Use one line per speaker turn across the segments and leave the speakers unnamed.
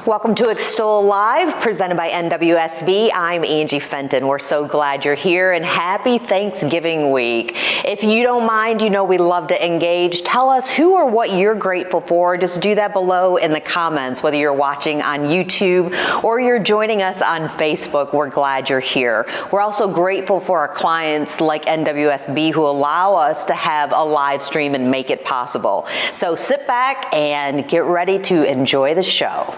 Welcome to Extol Live, presented by NWSB. I'm Angie Fenton. We're so glad you're here, and happy Thanksgiving week. If you don't mind, you know we love to engage. Tell us who or what you're grateful for. Just do that below in the comments, whether you're watching on YouTube or you're joining us on Facebook. We're glad you're here. We're also grateful for our clients like NWSB who allow us to have a live stream and make it possible. So sit back and get ready to enjoy the show.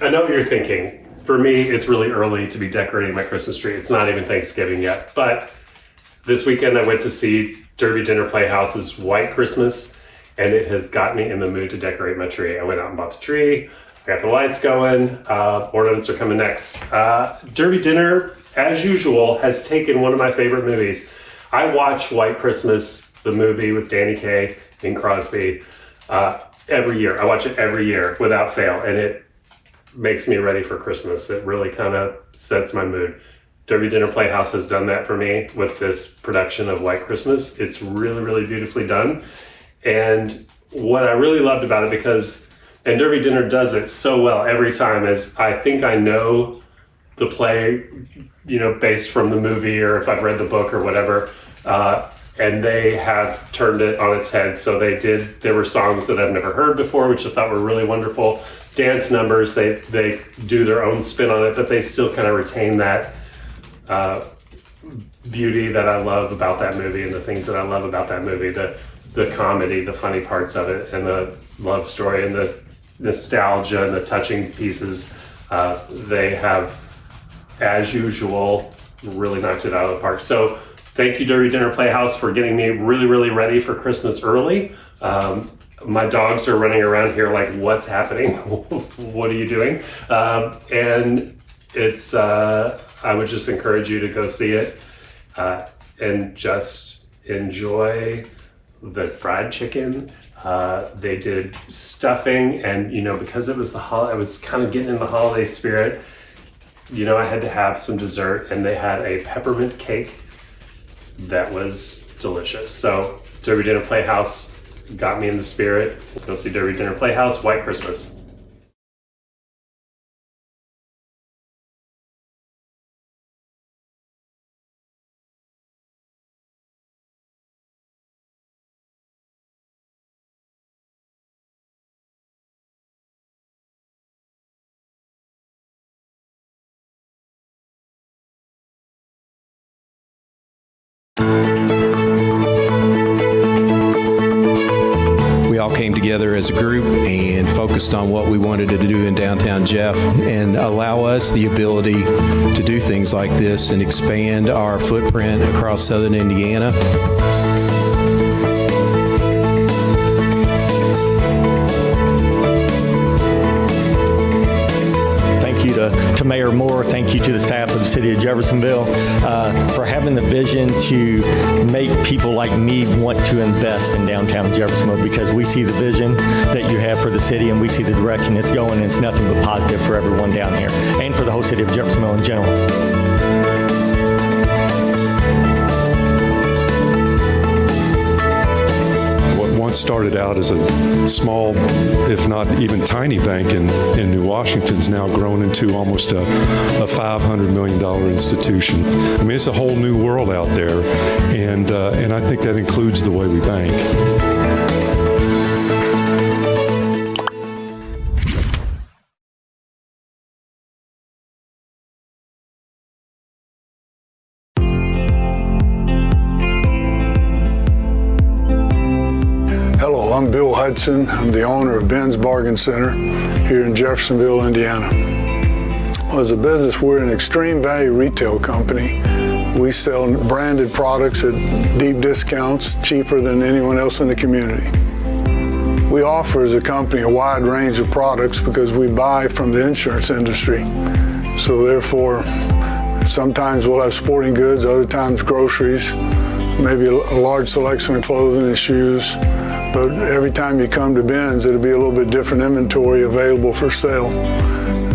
I know what you're thinking. For me, it's really early to be decorating my Christmas tree. It's not even Thanksgiving yet. But this weekend I went to see Derby Dinner Playhouse's White Christmas, and it has got me in the mood to decorate my tree. I went out and bought the tree. I got the lights going. Ornaments are coming next. Derby Dinner, as usual, has taken one of my favorite movies. I watch White Christmas, the movie with Danny Kaye and Bing Crosby, every year. I watch it every year without fail, and it makes me ready for Christmas. It really kind of sets my mood. Derby Dinner Playhouse has done that for me with this production of White Christmas. It's really, really beautifully done. And what I really loved about it, and Derby Dinner does it so well every time, is I think I know the play, based from the movie or if I've read the book or whatever. And they have turned it on its head. So there were songs that I've never heard before, which I thought were really wonderful. Dance numbers, they do their own spin on it, but they still kind of retain that beauty that I love about that movie and the things that I love about that movie, the comedy, the funny parts of it, and the love story and the nostalgia and the touching pieces. They have, as usual, really knocked it out of the park. So thank you, Derby Dinner Playhouse, for getting me really, really ready for Christmas early. My dogs are running around here like, what's happening? What are you doing? And it's, I would just encourage you to go see it and just enjoy the fried chicken. They did stuffing, and, because it was I was kind of getting in the holiday spirit, I had to have some dessert, and they had a peppermint cake that was delicious. So Derby Dinner Playhouse got me in the spirit. Go see Derby Dinner Playhouse, White Christmas.
We all came together as a group and focused on what we wanted to do in downtown Jeff and allow us the ability to do things like this and expand our footprint across southern Indiana.
To Mayor Moore, thank you to the staff of the City of Jeffersonville for having the vision to make people like me want to invest in downtown Jeffersonville, because we see the vision that you have for the city and we see the direction it's going, and it's nothing but positive for everyone down here and for the whole City of Jeffersonville in general.
Once started out as a small, if not even tiny bank in New Washington's now grown into almost a $500 million institution. I mean, it's a whole new world out there, and I think that includes the way we bank.
I'm Bill Hudson. I'm the owner of Ben's Bargain Center here in Jeffersonville, Indiana. As a business, we're an extreme value retail company. We sell branded products at deep discounts, cheaper than anyone else in the community. We offer as a company a wide range of products because we buy from the insurance industry. So therefore, sometimes we'll have sporting goods, other times groceries, maybe a large selection of clothing and shoes. but every time you come to Ben's, it'll be a little bit different inventory available for sale.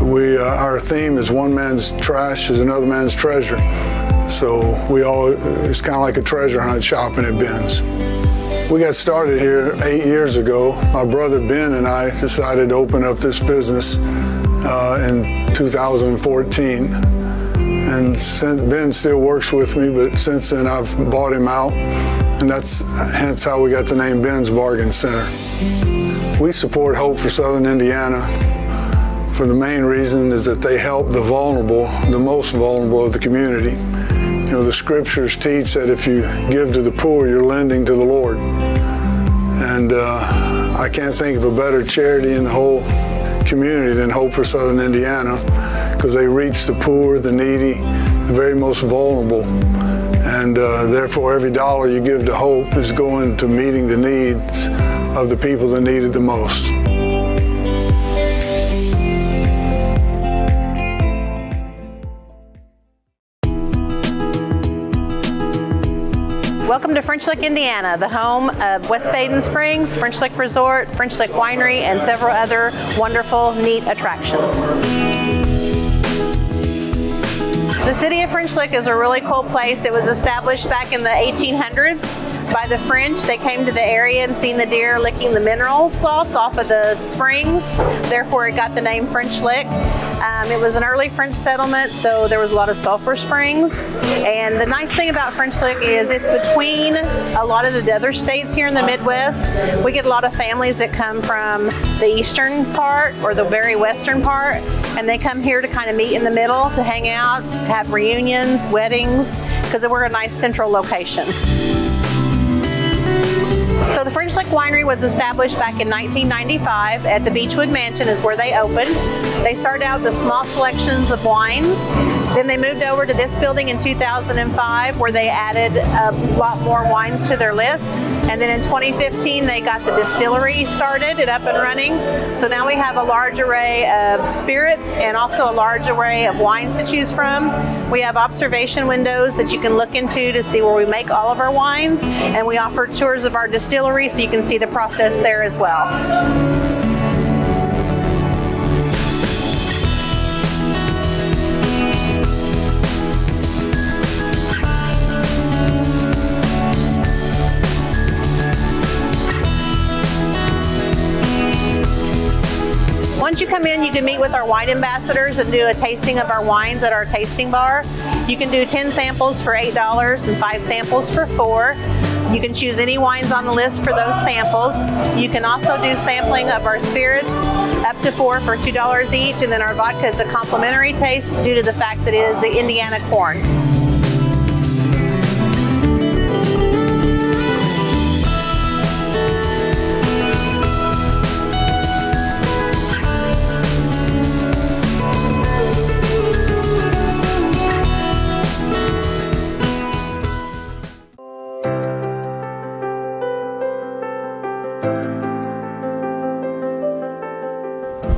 Our theme is one man's trash is another man's treasure. So it's kind of like a treasure hunt shopping at Ben's. We got started here 8 years ago. My brother Ben and I decided to open up this business in 2014. And since Ben still works with me, but since then I've bought him out. And that's hence how we got the name Ben's Bargain Center. We support Hope for Southern Indiana for the main reason is that they help the vulnerable, the most vulnerable of the community. You know, the scriptures teach that if you give to the poor, you're lending to the Lord. And I can't think of a better charity in the whole community than Hope for Southern Indiana, because they reach the poor, the needy, the very most vulnerable. And therefore, every dollar you give to Hope is going to meeting the needs of the people that need it the most.
Welcome to French Lick, Indiana, the home of West Baden Springs, French Lick Resort, French Lick Winery, and several other wonderful, neat attractions. The city of French Lick is a really cool place. It was established back in the 1800s by the French. They came to the area and seen the deer licking the mineral salts off of the springs. Therefore, it got the name French Lick. It was an early French settlement, so there was a lot of sulfur springs. And the nice thing about French Lick is it's between a lot of the other states here in the Midwest. We get a lot of families that come from the eastern part or the very western part, and they come here to kind of meet in the middle to hang out, have reunions, weddings, because we're a nice central location. So the French Lick Winery was established back in 1995 at the Beechwood Mansion is where they opened. They started out with small selections of wines. Then they moved over to this building in 2005 where they added a lot more wines to their list. And then in 2015 they got the distillery started and up and running. So now we have a large array of spirits and also a large array of wines to choose from. We have observation windows that you can look into to see where we make all of our wines. And we offer tours of our distillery so you can see the process there as well. Once you come in, you can meet with our wine ambassadors and do a tasting of our wines at our tasting bar. You can do 10 samples for $8 and 5 samples for $4. You can choose any wines on the list for those samples. You can also do sampling of our spirits up to 4 for $2 each, and then our vodka is a complimentary taste due to the fact that it is the Indiana corn.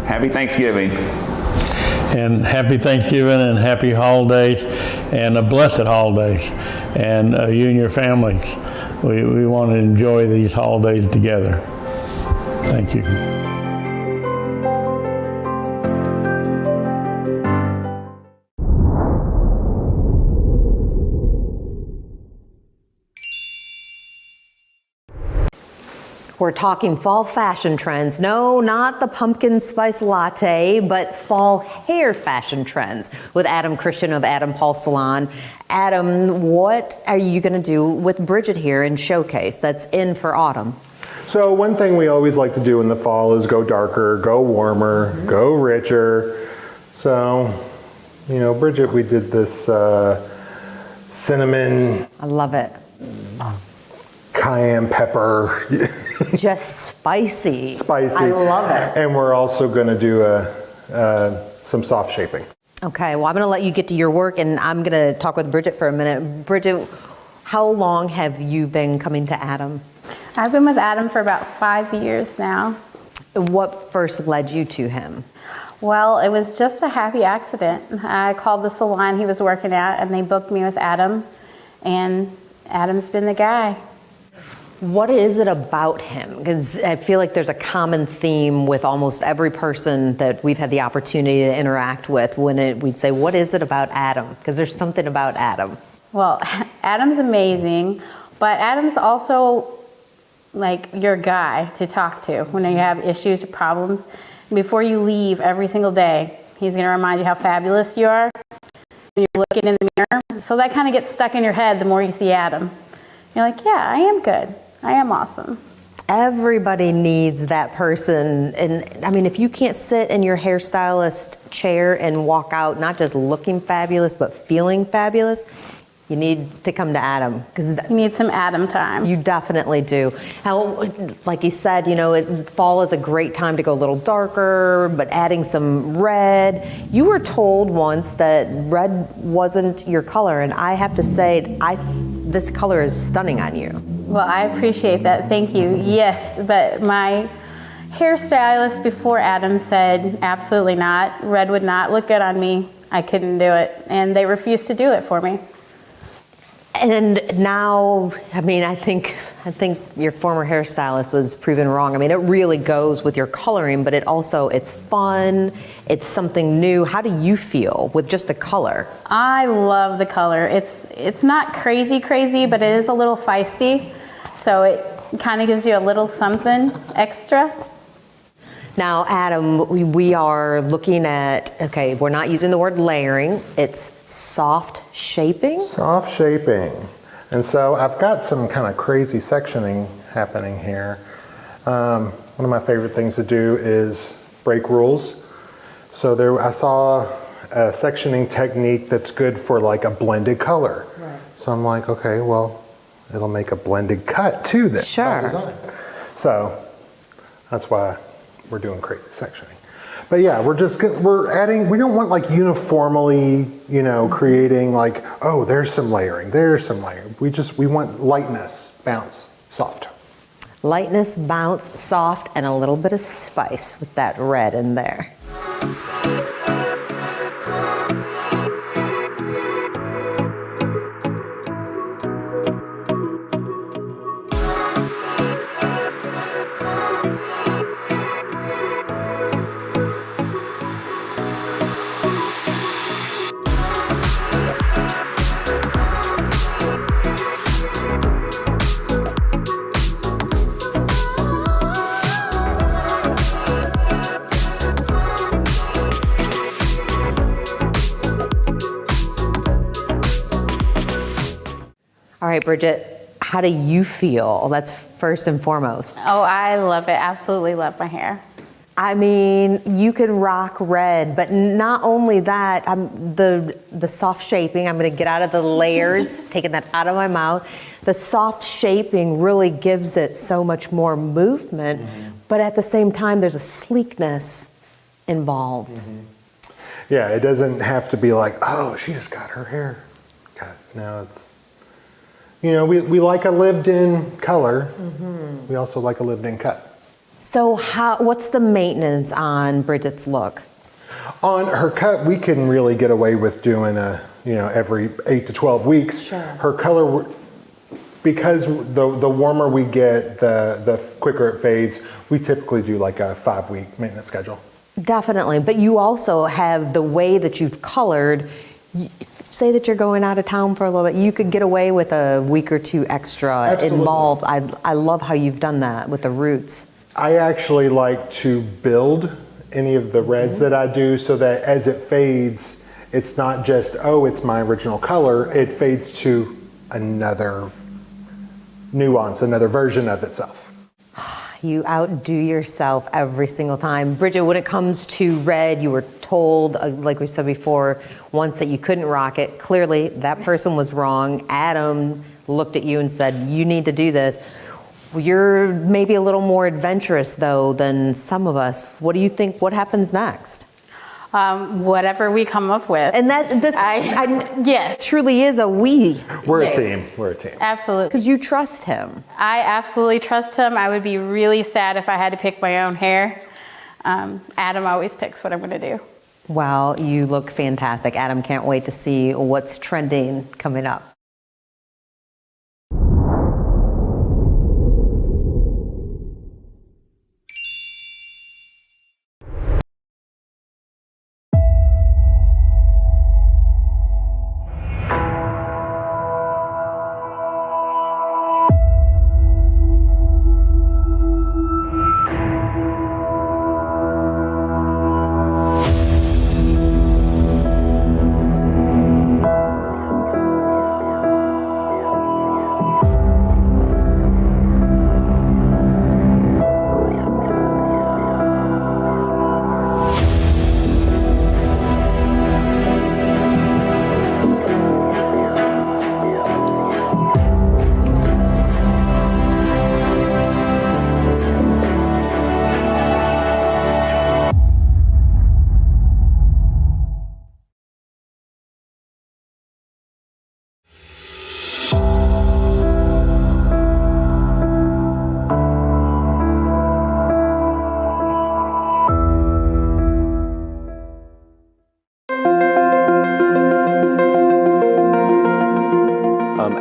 Happy Thanksgiving.
And happy Thanksgiving and happy holidays and a blessed holidays. And you and your families, we want to enjoy these holidays together. Thank you.
We're talking fall fashion trends. No, not the pumpkin spice latte, but fall hair fashion trends with Adam Christian of Adam Paul Salon. Adam, what are you going to do with Bridget here in Showcase that's in for autumn?
So one thing we always like to do in the fall is go darker, go warmer, go richer. So, you know, Bridget, we did this cinnamon.
I love it.
Cayenne pepper.
Just spicy.
Spicy.
I love it.
And we're also going to do some soft shaping.
Okay, well, I'm going to let you get to your work, and I'm going to talk with Bridget for a minute. Bridget, how long have you been coming to Adam?
I've been with Adam for about 5 years now.
What first led you to him?
Well, it was just a happy accident. I called the salon he was working at, and they booked me with Adam, and Adam's been the guy.
What is it about him? Because I feel like there's a common theme with almost every person that we've had the opportunity to interact with when we'd say, what is it about Adam? Because there's something about Adam.
Well, Adam's amazing, but Adam's also like your guy to talk to when you have issues or problems. Before you leave every single day, he's going to remind you how fabulous you are when you're looking in the mirror. So that kind of gets stuck in your head the more you see Adam. You're like, yeah, I am good. I am awesome.
Everybody needs that person. And I mean, if you can't sit in your hairstylist chair and walk out not just looking fabulous, but feeling fabulous, you need to come to Adam, because
You need some Adam time.
you definitely do. Now, like he said, fall is a great time to go a little darker, but adding some red. You were told once that red wasn't your color, and I have to say, this color is stunning on you.
Well, I appreciate that. Thank you. Yes, but my hairstylist before Adam said, absolutely not. Red would not look good on me. I couldn't do it. And they refused to do it for me.
And now, I mean, I think your former hairstylist was proven wrong. I mean, it really goes with your coloring, but it's fun, it's something new. How do you feel with just the color?
I love the color. It's not crazy, but it is a little feisty. So it kind of gives you a little something extra.
Now, Adam, we are looking at, okay, we're not using the word layering, it's soft shaping.
Soft shaping. And so I've got some kind of crazy sectioning happening here. One of my favorite things to do is break rules. So I saw a sectioning technique that's good for like a blended color. Right. So I'm like, okay, well, it'll make a blended cut too then.
Sure.
So that's why we're doing crazy sectioning. But yeah, we're adding, we don't want like uniformly, creating like, oh, there's some layering. We want lightness, bounce, soft.
Lightness, bounce, soft, and a little bit of spice with that red in there. All right, Bridget, how do you feel? That's first and foremost.
Oh, I love it. Absolutely love my hair.
I mean, you can rock red, but not only that, the soft shaping, I'm going to get out of the layers, taking that out of my mouth. The soft shaping really gives it so much more movement, but at the same time, there's a sleekness involved.
Yeah, it doesn't have to be like, oh, she just got her hair cut. No, it's, we like a lived-in color. We also like a lived-in cut.
So what's the maintenance on Bridget's look?
On her cut, we can really get away with doing every 8 to 12 weeks.
Sure.
Her color, because the warmer we get, the quicker it fades, we typically do like a 5-week maintenance schedule.
Definitely, but you also have the way that you've colored. Say that you're going out of town for a little bit, you could get away with a week or two extra.
Absolutely.
Involved. I love how you've done that with the roots.
I actually like to build any of the reds that I do so that as it fades, it's not just, oh, it's my original color. It fades to another nuance, another version of itself.
You outdo yourself every single time. Bridget, when it comes to red, you were told, like we said before, once that you couldn't rock it. Clearly, that person was wrong. Adam looked at you and said, you need to do this. You're maybe a little more adventurous, though, than some of us. What do you think? What happens next?
Whatever we come up with.
And
yes,
truly is a we.
We're a team. We're a team.
Absolutely.
Because you trust him.
I absolutely trust him. I would be really sad if I had to pick my own hair. Adam always picks what I'm going to do.
Well, you look fantastic. Adam, can't wait to see what's trending coming up.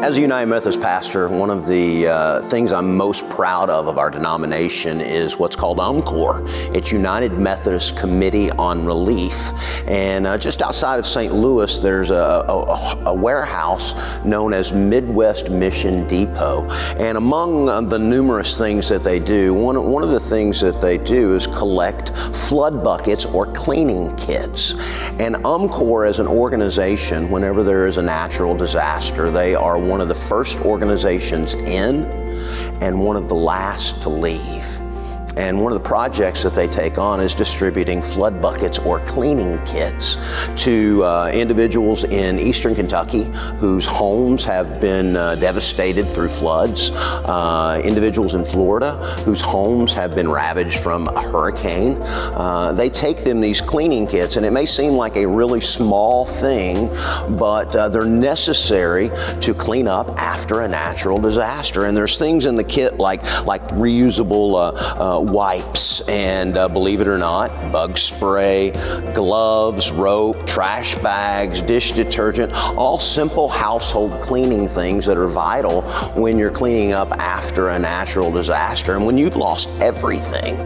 As a United Methodist pastor, one of the things I'm most proud of our denomination is what's called UMCOR. It's United Methodist Committee on Relief. And just outside of St. Louis, there's a warehouse known as Midwest Mission Depot. And among the numerous things that they do, one of the things that they do is collect flood buckets or cleaning kits. And UMCOR as an organization, whenever there is a natural disaster, they are one of the first organizations in and one of the last to leave. And one of the projects that they take on is distributing flood buckets or cleaning kits to individuals in eastern Kentucky whose homes have been devastated through floods, individuals in Florida whose homes have been ravaged from a hurricane. They take them these cleaning kits, and it may seem like a really small thing, but they're necessary to clean up after a natural disaster. And there's things in the kit like reusable wipes and, believe it or not, bug spray, gloves, rope, trash bags, dish detergent, all simple household cleaning things that are vital when you're cleaning up after a natural disaster. And when you've lost everything,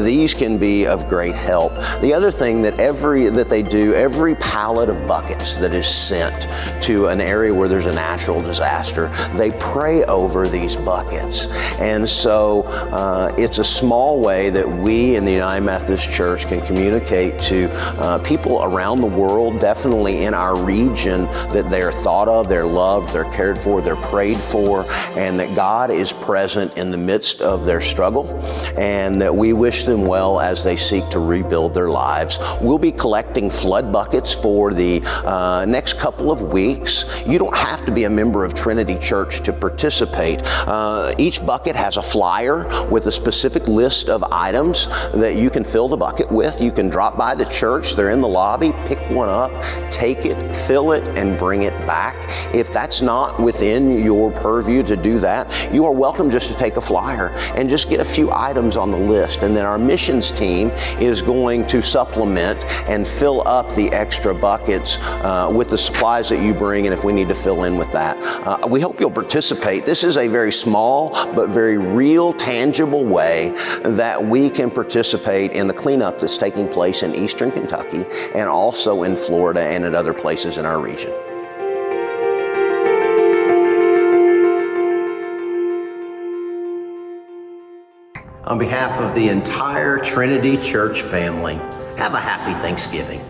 these can be of great help. The other thing that they do, every pallet of buckets that is sent to an area where there's a natural disaster, they pray over these buckets. And so it's a small way that we in the United Methodist Church can communicate to people around the world, definitely in our region, that they're thought of, they're loved, they're cared for, they're prayed for, and that God is present in the midst of their struggle, and that we wish them well as they seek to rebuild their lives. We'll be collecting flood buckets for the next couple of weeks. You don't have to be a member of Trinity Church to participate. Each bucket has a flyer with a specific list of items that you can fill the bucket with. You can drop by the church, they're in the lobby, pick one up, take it, fill it, and bring it back. If that's not within your purview to do that, you are welcome just to take a flyer and just get a few items on the list. And then our missions team is going to supplement and fill up the extra buckets with the supplies that you bring, and if we need to fill in with that. We hope you'll participate. This is a very small but very real, tangible way that we can participate in the cleanup that's taking place in eastern Kentucky and also in Florida and at other places in our region. On behalf of the entire Trinity Church family, have a happy Thanksgiving.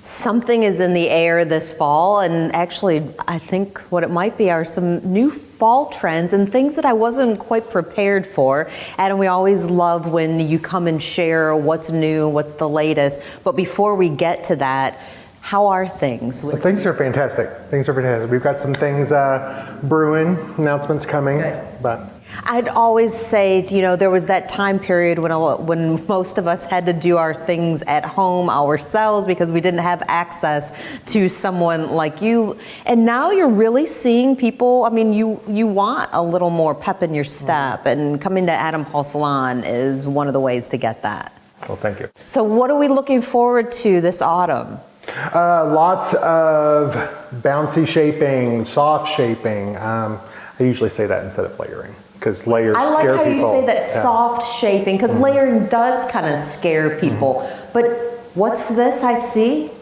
Something is in the air this fall, and actually I think what it might be are some new fall trends and things that I wasn't quite prepared for. And we always love when you come and share what's new, what's the latest. But before we get to that, how are things?
Well, things are fantastic. Things are fantastic. We've got some things brewing, announcements coming.
Good.
But
I'd always say, you know, there was that time period when most of us had to do our things at home ourselves because we didn't have access to someone like you. And now you're really seeing people, I mean, you want a little more pep in your step, and coming to Adam Paul Salon is one of the ways to get that.
Well, thank you.
So what are we looking forward to this autumn?
Lots of bouncy shaping, soft shaping. I usually say that instead of layering, because layers scare people.
I like how you say that, soft shaping, because layering does kind of scare people. But what's this I see?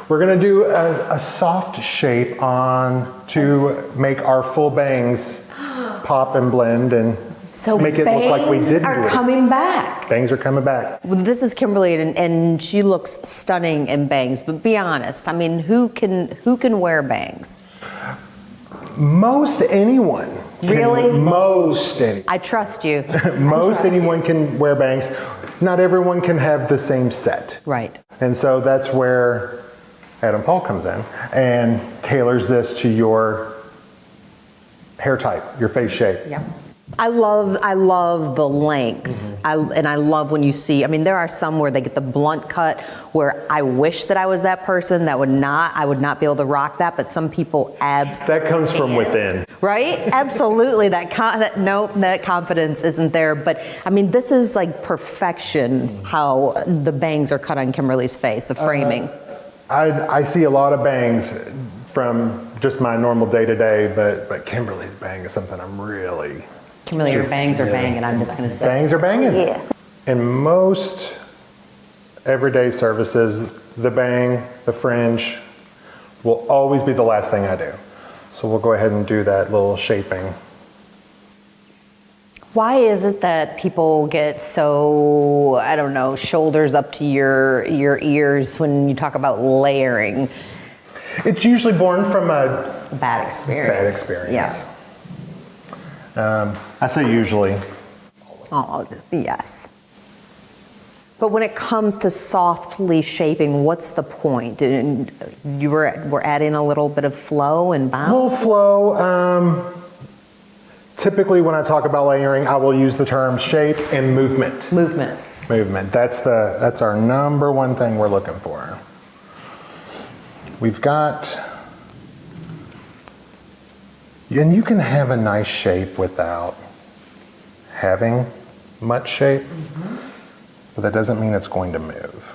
We're going to do a soft shape to make our full bangs pop and blend and make it look like we didn't do it.
Bangs are coming back.
Bangs are coming back.
Well, this is Kimberly, and she looks stunning in bangs. But be honest, I mean, who can wear bangs?
Most anyone.
Really?
Most anyone.
I trust you.
Most anyone can wear bangs. Not everyone can have the same set.
Right.
And so that's where Adam Paul comes in and tailors this to your hair type, your face shape.
Yeah. I love the length. I love when you see, I mean, there are some where they get the blunt cut where I wish that I was that person I would not be able to rock that, but some people absolutely.
That comes from within.
Right? Absolutely. That confidence isn't there. But I mean, this is like perfection how the bangs are cut on Kimberly's face, the framing.
I see a lot of bangs from just my normal day-to-day, but Kimberly's bang is something I'm really...
Kimberly, your bangs are banging, I'm just going to say.
Bangs are banging?
Yeah.
In most everyday services, the bang, the fringe will always be the last thing I do. So we'll go ahead and do that little shaping.
Why is it that people get so, I don't know, shoulders up to your ears when you talk about layering?
It's usually born from a
bad experience.
Bad experience.
Yeah.
I say usually.
Oh, yes. But when it comes to softly shaping, what's the point? We're adding a little bit of flow and bounce?
A little flow. Typically when I talk about layering, I will use the term shape and movement.
Movement.
Movement. That's our number one thing we're looking for. We've got, and you can have a nice shape without having much shape, but that doesn't mean it's going to move.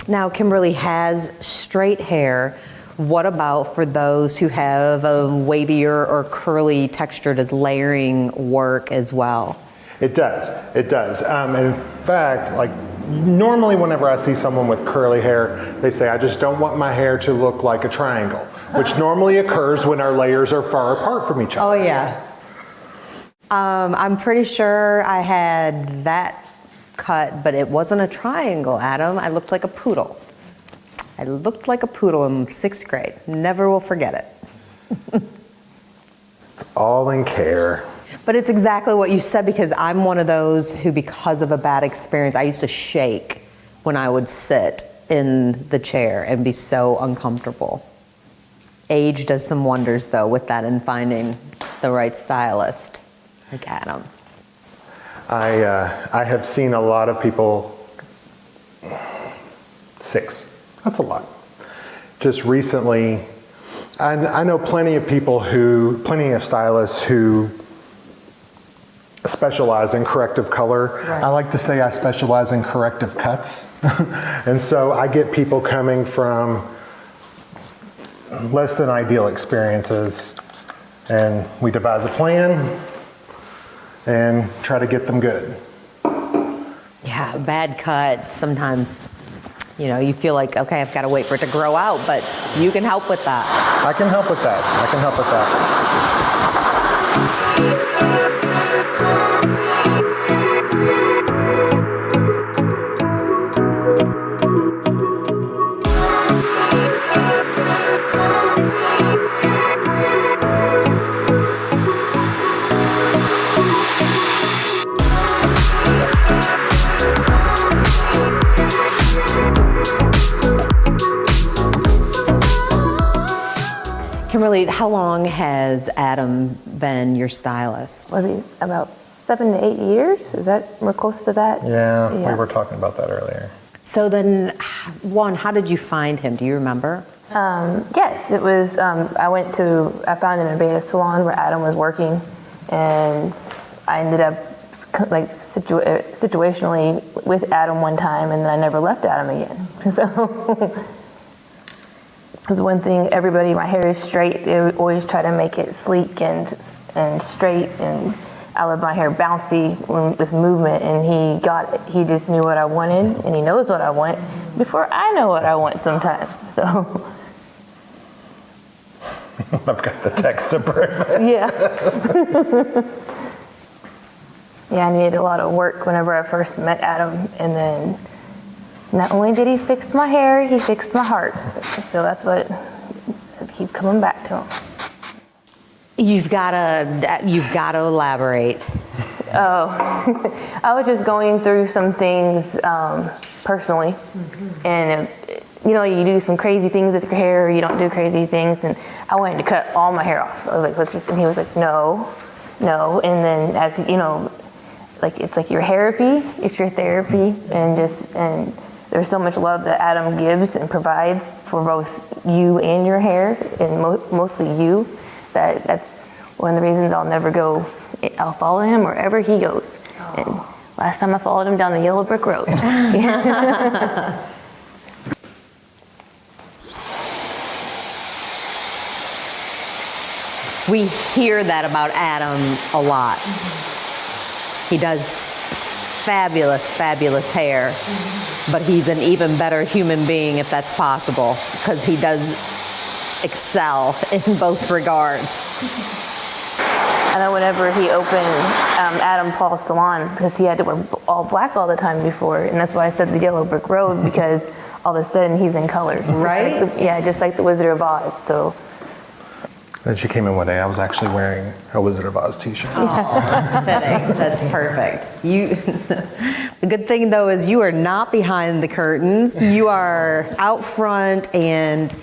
Now, Kimberly has straight hair. What about for those who have a wavier or curly texture? Does layering work as well?
It does. It does. In fact, like normally whenever I see someone with curly hair, they say, I just don't want my hair to look like a triangle, which normally occurs when our layers are far apart from each other.
Oh, yeah. I'm pretty sure I had that cut, but it wasn't a triangle, Adam. I looked like a poodle. I looked like a poodle in 6th grade. Never will forget it.
It's all in care.
But it's exactly what you said, because I'm one of those who, because of a bad experience, I used to shake when I would sit in the chair and be so uncomfortable. Age does some wonders, though, with that and finding the right stylist like Adam.
I have seen a lot of people, 6, that's a lot. Just recently, I know plenty of stylists who specialize in corrective color.
Right.
I like to say I specialize in corrective cuts. And so I get people coming from less than ideal experiences, and we devise a plan and try to get them good.
Yeah, bad cut, sometimes, you feel like, okay, I've got to wait for it to grow out, but you can help with that.
I can help with that. I can help with that.
Kimberly, how long has Adam been your stylist?
Maybe about 7 to 8 years. Is that, we're close to that?
Yeah, we were talking about that earlier.
So then, one, how did you find him? Do you remember?
Yes, it was, I found an Urbana salon where Adam was working, and I ended up situationally with Adam one time, and then I never left Adam again. So, because one thing, my hair is straight, they always try to make it sleek and straight, and I love my hair bouncy with movement, and he just knew what I wanted, and he knows what I want before I know what I want sometimes, so.
I've got the text to prove it.
Yeah. Yeah, I needed a lot of work whenever I first met Adam, and then not only did he fix my hair, he fixed my heart. So that's what I keep coming back to him.
You've got to elaborate.
Oh, I was just going through some things personally, and you do some crazy things with your hair, or you don't do crazy things, and I wanted to cut all my hair off. I was like, and he was like, no, and then as like it's like your therapy. It's your therapy, and there's so much love that Adam gives and provides for both you and your hair, and mostly you. That's one of the reasons I'll never go. I'll follow him wherever he goes. And last time I followed him down the yellow brick road.
We hear that about Adam a lot. He does fabulous, fabulous hair, but he's an even better human being if that's possible, because he does excel in both regards.
I know whenever he opened Adam Paul's salon, because he had to wear all black all the time before, and that's why I said the yellow brick road, because all of a sudden he's in colors.
Right?
Just like the Wizard of Oz. So.
Then she came in one day, I was actually wearing a Wizard of Oz t-shirt.
Oh, that's fitting. That's perfect. The good thing though is you are not behind the curtains. You are out front, and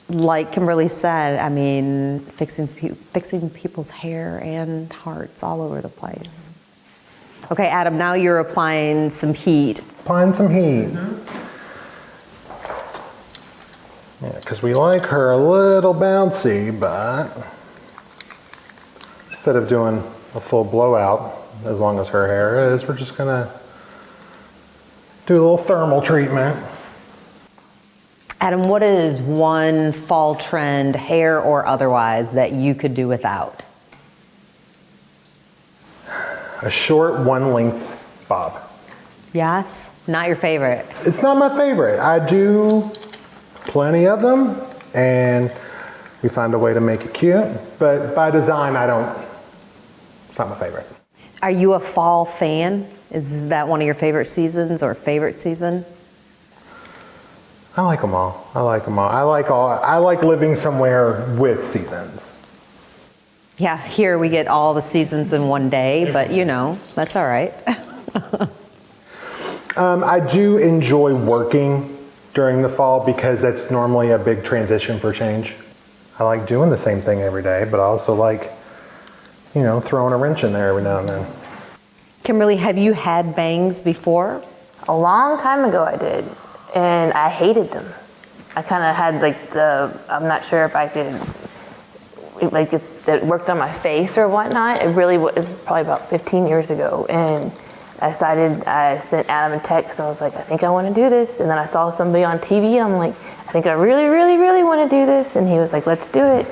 like Kimberly said, I mean, fixing people's hair and hearts all over the place. Okay, Adam, now you're applying some heat.
Applying some heat. Yeah, because we like her a little bouncy, but instead of doing a full blowout, as long as her hair is, we're just gonna do a little thermal treatment.
Adam, what is one fall trend, hair or otherwise, that you could do without?
A short one-length bob.
Yes? Not your favorite?
It's not my favorite. I do plenty of them, and we find a way to make it cute, but by design, it's not my favorite.
Are you a fall fan? Is that one of your favorite seasons or favorite season?
I like them all. I like living somewhere with seasons.
Yeah, here we get all the seasons in one day, but that's all right.
I do enjoy working during the fall because that's normally a big transition for change. I like doing the same thing every day, but I also like, throwing a wrench in there every now and then.
Kimberly, have you had bangs before?
A long time ago I did, and I hated them. I kind of had I'm not sure if I did, it worked on my face or whatnot. It really was probably about 15 years ago, and I sent Adam a text, and I was like, I think I want to do this. And then I saw somebody on TV, and I'm like, I think I really, really, really want to do this. And he was like, let's do it.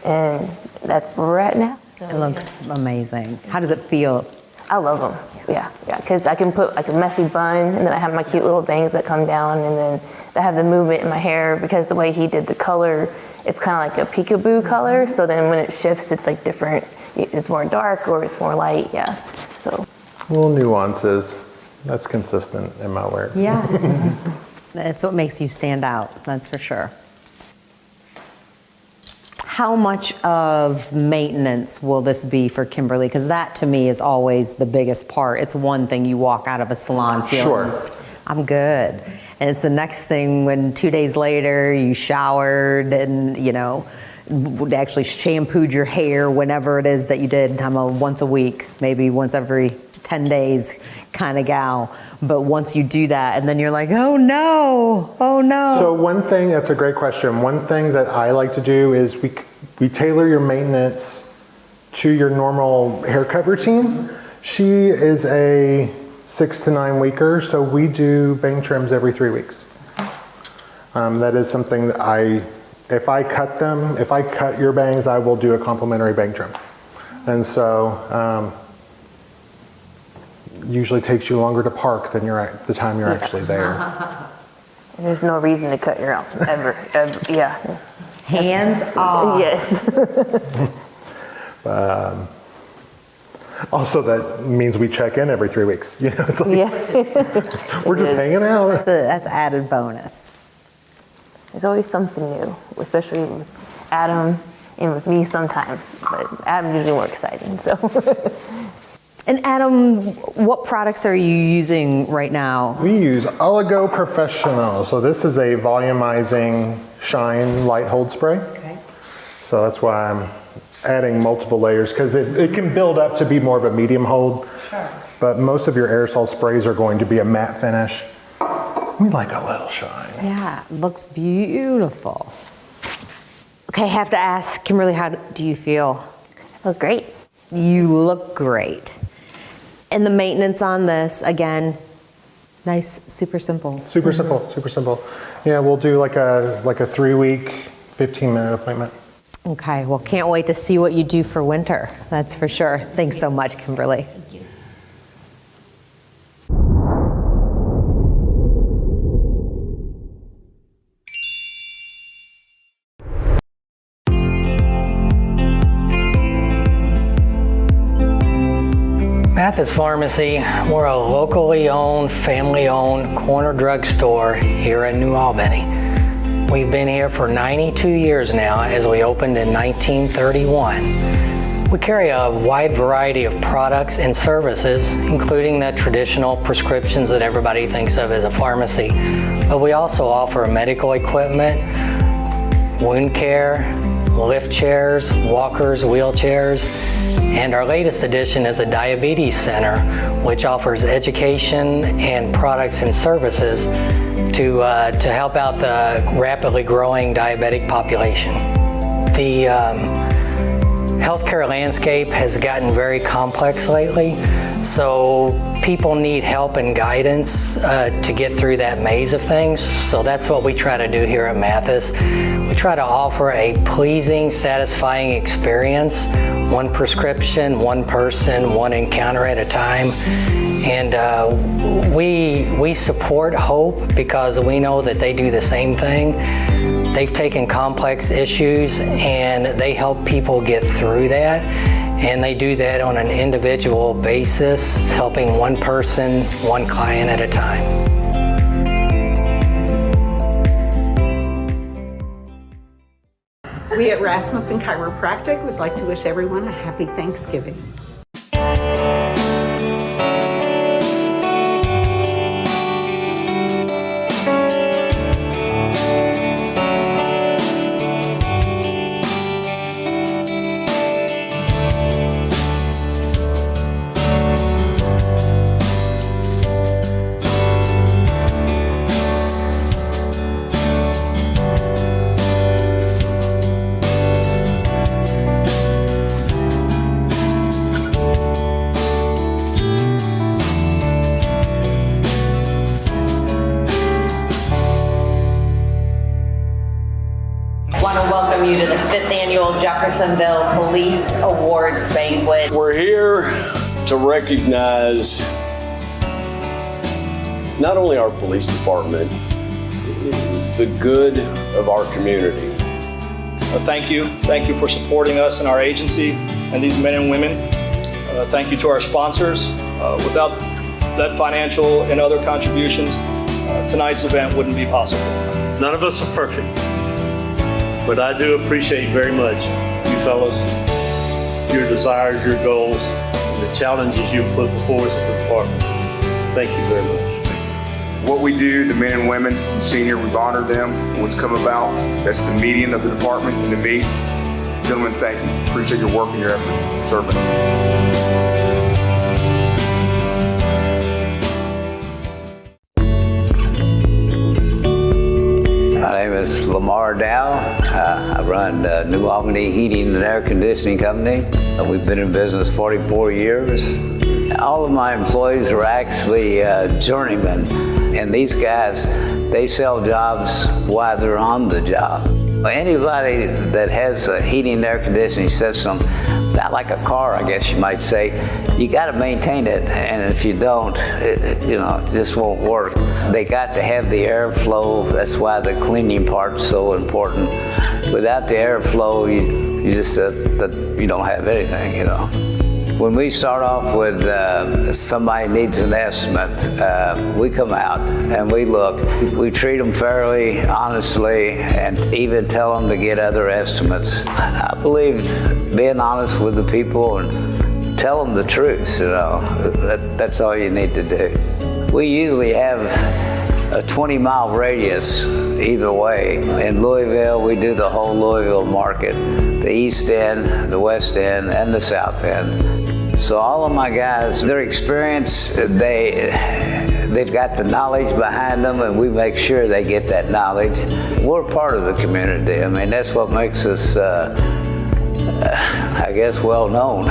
And that's where we're at now. So,
it looks amazing. How does it feel?
I love them. Yeah, because I can put like a messy bun, and then I have my cute little bangs that come down, and then I have the movement in my hair, because the way he did the color, it's kind of like a peekaboo color. So then when it shifts, it's like different. It's more dark or it's more light. Yeah. So.
Little nuances. That's consistent in my work.
Yes. That's what makes you stand out, that's for sure. How much of maintenance will this be for Kimberly? Because that to me is always the biggest part. It's one thing you walk out of a salon feeling,
Sure.
I'm good. And it's the next thing when 2 days later you showered and, actually shampooed your hair, whenever it is that you did. I'm a once a week, maybe once every 10 days kind of gal. But once you do that, and then you're like, oh no.
So one thing, that's a great question. One thing that I like to do is we tailor your maintenance to your normal haircut routine. She is a 6 to 9 weeker, so we do bang trims every 3 weeks. That is something that if I cut your bangs, I will do a complimentary bang trim. And so, usually takes you longer to park than the time you're actually there.
There's no reason to cut your own, ever, yeah.
Hands off.
Yes.
Also, that means we check in every 3 weeks. It's like,
Yeah.
we're just hanging out.
That's added bonus.
There's always something new, especially with Adam and with me sometimes, but Adam usually more exciting, so.
And Adam, what products are you using right now?
We use Oligo Professional. So this is a volumizing shine light hold spray.
Okay.
So that's why I'm adding multiple layers because it can build up to be more of a medium hold. Sure. But most of your aerosol sprays are going to be a matte finish. We like a little shine.
Yeah, looks beautiful. Okay, I have to ask, Kimberly, how do you feel?
I look great.
You look great. And the maintenance on this, again, nice, super simple.
Super simple, super simple. Yeah, we'll do like a 3-week, 15-minute appointment.
Okay, well, can't wait to see what you do for winter. That's for sure. Thanks so much, Kimberly.
Thank you.
Mathis Pharmacy, we're a locally owned, family-owned corner drugstore here in New Albany. We've been here for 92 years now, as we opened in 1931. We carry a wide variety of products and services, including the traditional prescriptions that everybody thinks of as a pharmacy. But we also offer medical equipment, wound care, lift chairs, walkers, wheelchairs, and our latest addition is a diabetes center, which offers education and products and services to help out the rapidly growing diabetic population. The healthcare landscape has gotten very complex lately, so people need help and guidance to get through that maze of things. So that's what we try to do here at Mathis. We try to offer a pleasing, satisfying experience, one prescription, one person, one encounter at a time. And we support Hope because we know that they do the same thing. They've taken complex issues and they help people get through that. And they do that on an individual basis, helping one person, one client at a time.
We at Rasmussen Chiropractic would like to wish everyone a happy Thanksgiving.
You to the 5th Annual Jeffersonville Police Awards Banquet.
We're here to recognize not only our police department, the good of our community.
Thank you. Thank you for supporting us and our agency and these men and women. Thank you to our sponsors. Without that financial and other contributions, tonight's event wouldn't be possible.
None of us are perfect. But I do appreciate very much you fellas, your desires, your goals, and the challenges you put before us as a department. Thank you very much.
What we do, the men and women you've seen here, we've honored them, what's come about. That's the median of the department and the meat. Gentlemen, thank you. Appreciate your work and your effort serving.
My name is Lamar Dow. I run New Albany Heating and Air Conditioning Company. We've been in business 44 years. All of my employees are actually journeymen, and these guys, they sell jobs while they're on the job. Anybody that has a heating and air conditioning system, not like a car, I guess you might say, you got to maintain it, and if you don't, it just won't work. They got to have the airflow. That's why the cleaning part's so important. Without the airflow, you just you don't have anything, When we start off with somebody needs an estimate, we come out and we look. We treat them fairly, honestly, and even tell them to get other estimates. I believe being honest with the people and tell them the truth, that's all you need to do. We usually have a 20-mile radius either way. In Louisville, we do the whole Louisville market, the East End, the West End, and the South End. So all of my guys, their experience, they've got the knowledge behind them, and we make sure they get that knowledge. We're part of the community. I mean, that's what makes us, I guess, well known.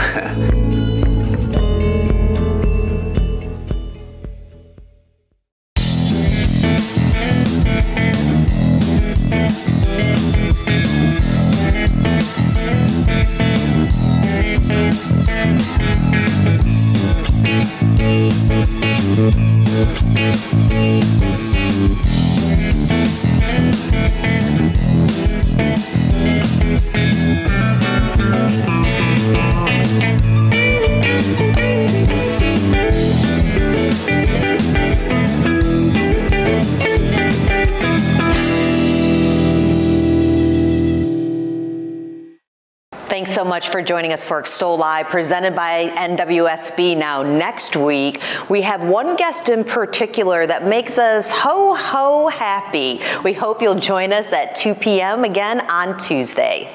Thanks so much for joining us for Extol Live, presented by NWSB. Now, next week, we have one guest in particular that makes us ho happy. We hope you'll join us at 2 p.m. again on Tuesday.